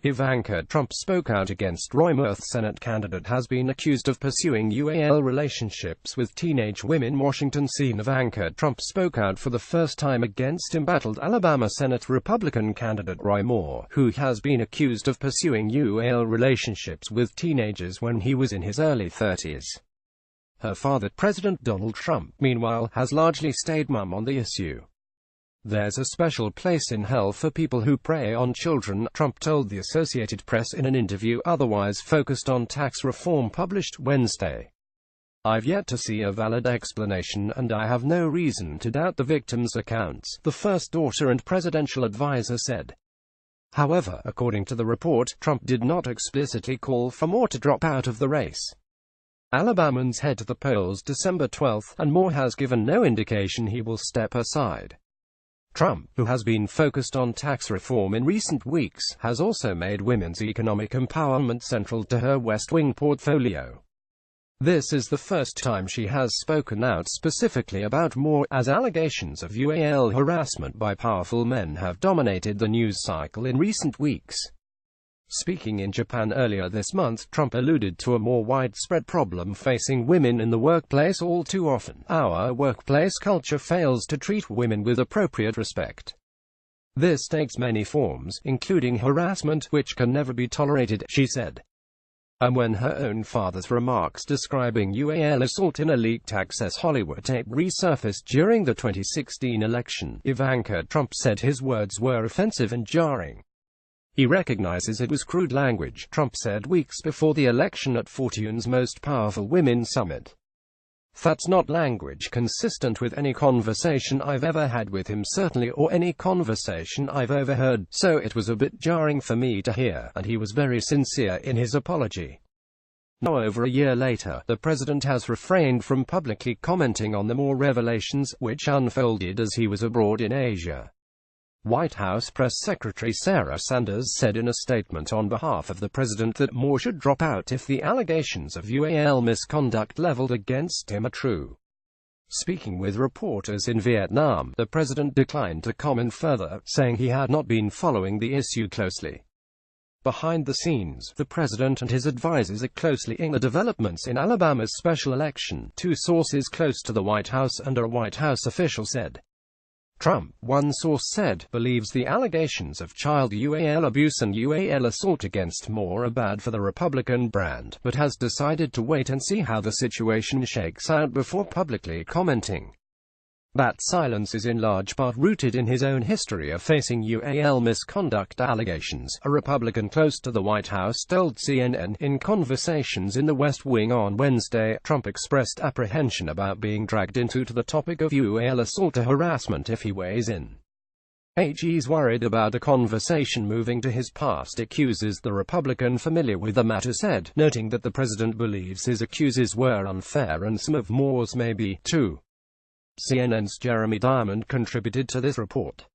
Ivanka Trump spoke out against Roy MooreThe Senate candidate has been accused of pursuing UAL relationships with teenage women. Washington scene. Ivanka Trump spoke out for the first time against embattled Alabama Senate Republican candidate Roy Moore, who has been accused of pursuing UAL relationships with teenagers when he was in his early 30s. Her father, President Donald Trump, meanwhile, has largely stayed mum on the issue. "There's a special place in hell for people who prey on children," Trump told the Associated Press in an interview otherwise focused on tax reform published Wednesday. "I've yet to see a valid explanation, and I have no reason to doubt the victims' accounts," the first daughter and presidential advisor said. However, according to the report, Trump did not explicitly call for Moore to drop out of the race. Alabamans head to the polls December 12, and Moore has given no indication he will step aside. Trump, who has been focused on tax reform in recent weeks, has also made women's economic empowerment central to her West Wing portfolio. This is the first time she has spoken out specifically about Moore, as allegations of UAL harassment by powerful men have dominated the news cycle in recent weeks. Speaking in Japan earlier this month, Trump alluded to a more widespread problem facing women in the workplace. "All too often, our workplace culture fails to treat women with appropriate respect. This takes many forms, including harassment, which can never be tolerated," she said. And when her own father's remarks describing UAL assault in a leaked Access Hollywood tape resurfaced during the 2016 election, Ivanka Trump said his words were offensive and jarring. He recognizes it was crude language, Trump said weeks before the election at Fortune's Most Powerful Women Summit. "That's not language consistent with any conversation I've ever had with him, certainly, or any conversation I've overheard, so it was a bit jarring for me to hear," and he was very sincere in his apology. Now, over a year later, the president has refrained from publicly commenting on the Moore revelations, which unfolded as he was abroad in Asia. White House Press Secretary Sarah Sanders said in a statement on behalf of the president that Moore should drop out if the allegations of UAL misconduct leveled against him are true. Speaking with reporters in Vietnam, the president declined to comment further, saying he had not been following the issue closely. Behind the scenes, the president and his advisors are closely in the developments in Alabama's special election, two sources close to the White House and a White House official said. Trump, one source said, believes the allegations of child UAL abuse and UAL assault against Moore are bad for the Republican brand, but has decided to wait and see how the situation shakes out before publicly commenting. That silence is in large part rooted in his own history of facing UAL misconduct allegations, a Republican close to the White House told CNN. In conversations in the West Wing on Wednesday, Trump expressed apprehension about being dragged into the topic of UAL assault or harassment if he weighs in. He's worried about a conversation moving to his past, accuses the Republican familiar with the matter said, noting that the president believes his accuses were unfair and some of Moore's may be, too. CNN's Jeremy Diamond contributed to this report.